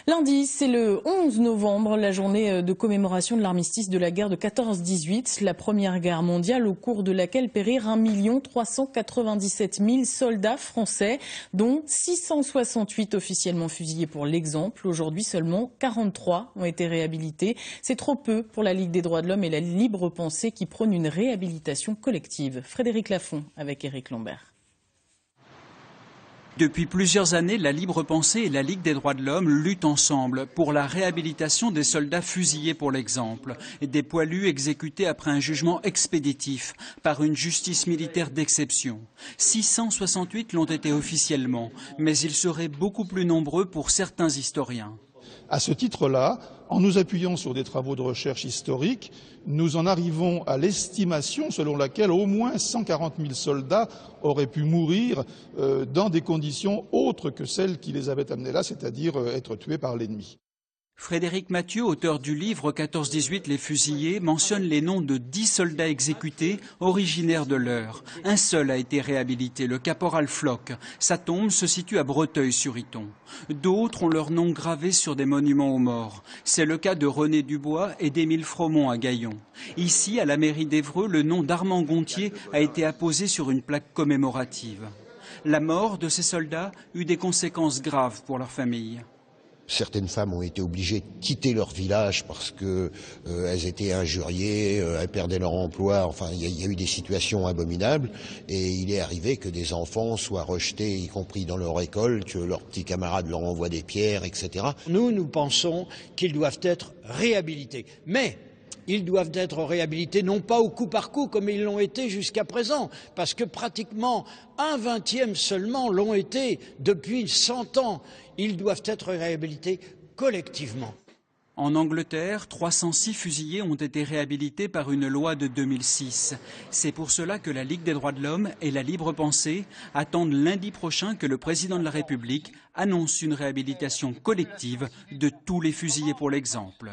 Lundi, c'est le 11 novembre, la journée de commémoration de l'armistice de la guerre de 14-18, la première guerre mondiale au cours de laquelle périrent 1 397 000 soldats français, dont 668 officiellement fusillés pour l'exemple. Aujourd'hui, seulement 43 ont été réhabilités. C'est trop peu pour la Ligue des droits de l'homme et la libre pensée qui prône une réhabilitation collective. Frédéric Lafont avec Éric Lambert. Depuis plusieurs années, la Libre Pensée et la Ligue des droits de l'homme luttent ensemble pour la réhabilitation des soldats fusillés pour l'exemple, et des poilus exécutés après un jugement expéditif par une justice militaire d'exception. 668 l'ont été officiellement, mais ils seraient beaucoup plus nombreux pour certains historiens. À ce titre-là, en nous appuyant sur des travaux de recherche historiques, nous en arrivons à l'estimation selon laquelle au moins 140 000 soldats auraient pu mourir dans des conditions autres que celles qui les avaient amenés là, c'est-à-dire être tués par l'ennemi. Frédéric Mathieu, auteur du livre 14-18 les fusillés, mentionne les noms de 10 soldats exécutés originaires de l'Eure. Un seul a été réhabilité, le caporal Floch. Sa tombe se situe à Breteuil-sur-Iton. D'autres ont leur nom gravé sur des monuments aux morts. C'est le cas de René Dubois et d'Émile Fromont à Gaillon. Ici, à la mairie d'Évreux, le nom d'Armand Gontier a été apposé sur une plaque commémorative. La mort de ces soldats eut des conséquences graves pour leur famille. Certaines femmes ont été obligées de quitter leur village parce qu'elles étaient injuriées, elles perdaient leur emploi. Enfin, il y a eu des situations abominables. Et il est arrivé que des enfants soient rejetés, y compris dans leur école, que leurs petits camarades leur envoient des pierres, etc. Nous pensons qu'ils doivent être réhabilités. Mais ils doivent être réhabilités non pas au coup par coup comme ils l'ont été jusqu'à présent, parce que pratiquement 1/20 seulement l'ont été depuis 100 ans. Ils doivent être réhabilités collectivement. En Angleterre, 306 fusillés ont été réhabilités par une loi de 2006. C'est pour cela que la Ligue des droits de l'homme et la Libre Pensée attendent lundi prochain que le président de la République annonce une réhabilitation collective de tous les fusillés pour l'exemple.